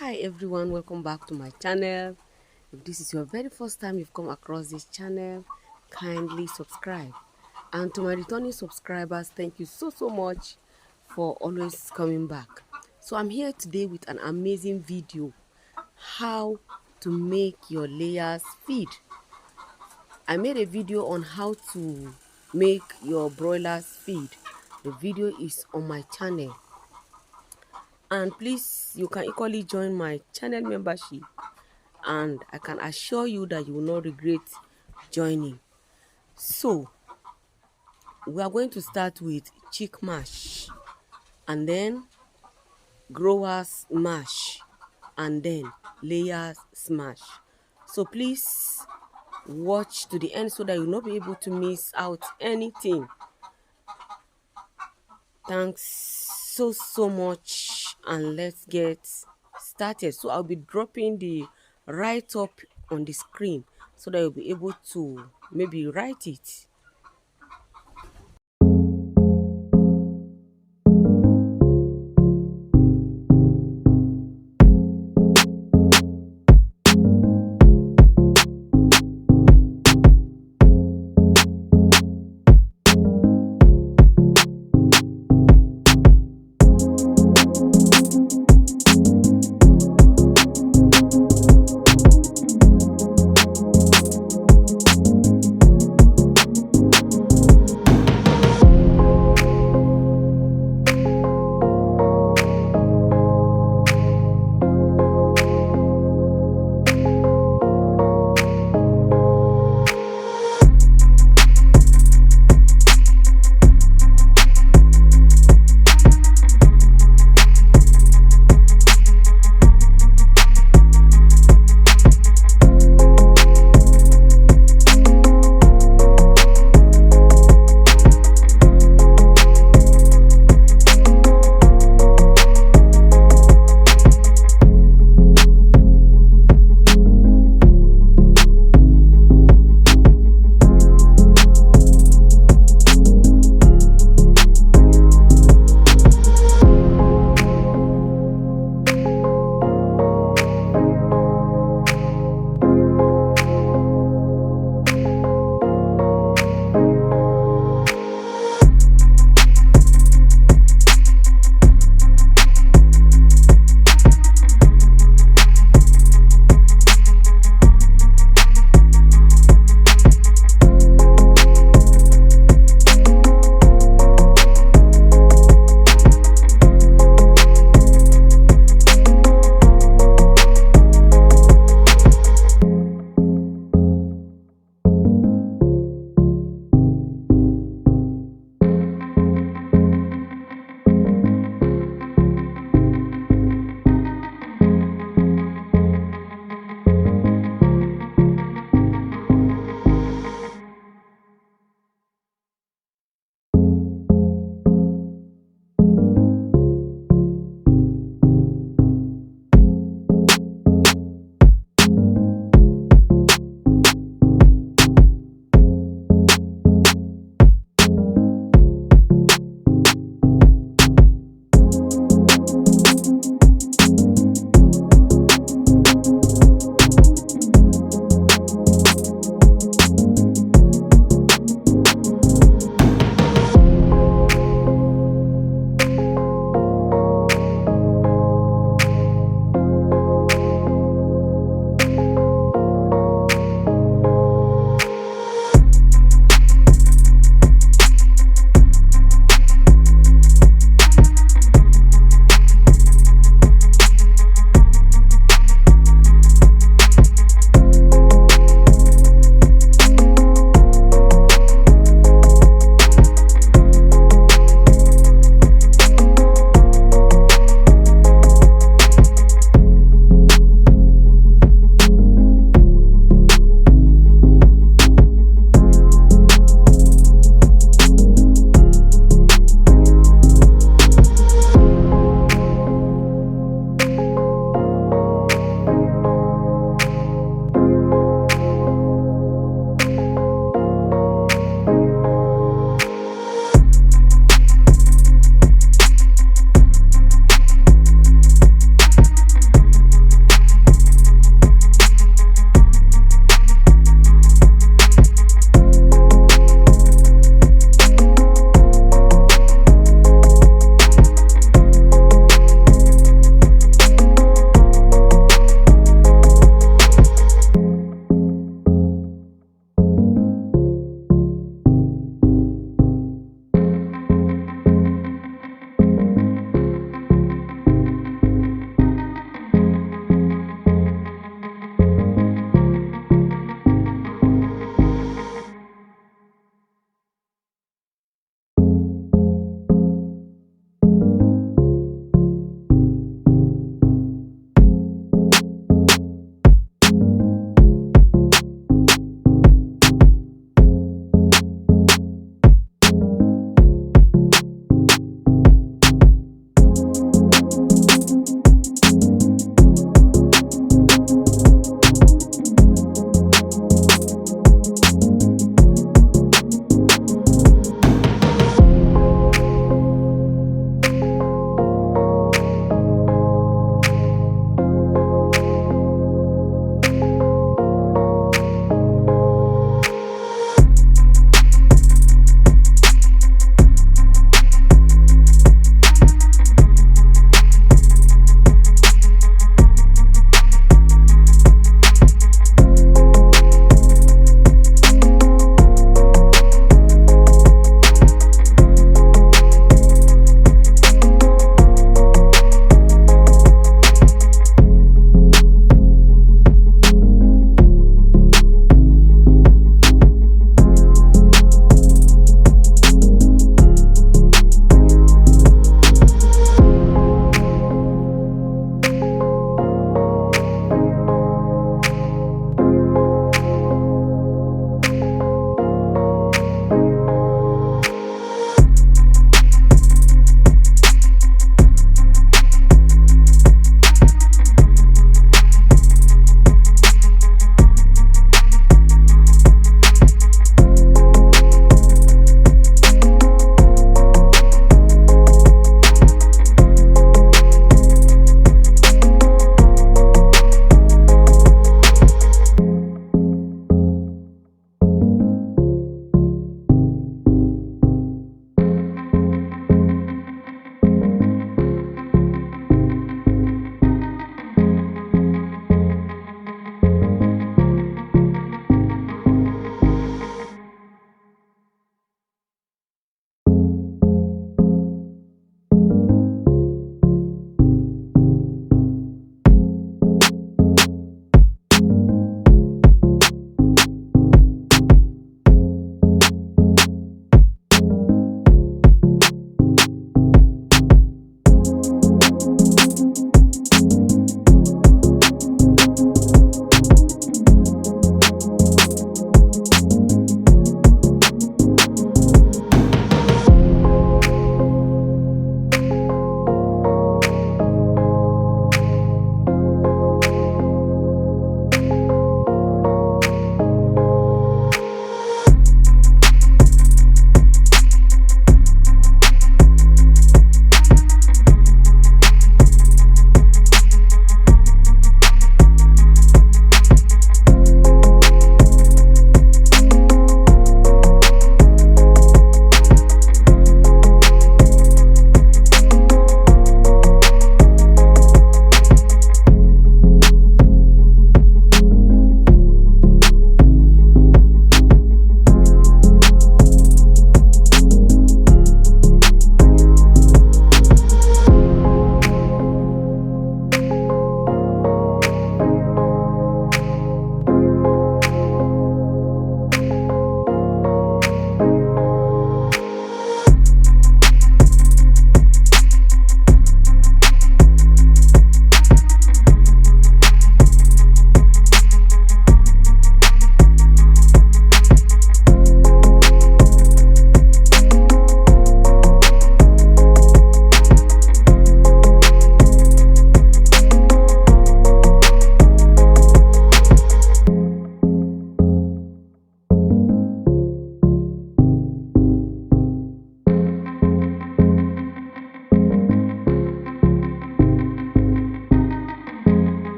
Hi everyone, welcome back to my channel. If this is your very first time you've come across this channel, kindly subscribe. And to my returning subscribers, thank you so much for always coming back. So I'm here today with an amazing video, how to make your layers feed. I made a video on how to make your broilers feed. The video is on my channel. And please, you can equally join my channel membership, and I can assure you that you will not regret joining. So we are going to start with chick mash, and then growers mash, and then layers smash. So please watch to the end so that you'll not be able to miss out anything. Thanks so much, and let's get started. So I'll be dropping the write up on the screen so that you'll be able to maybe write it.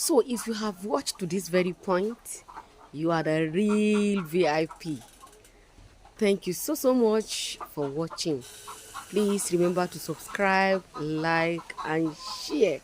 So if you have watched to this very point, you are the real VIP. Thank you so much for watching. Please remember to subscribe, like, and share.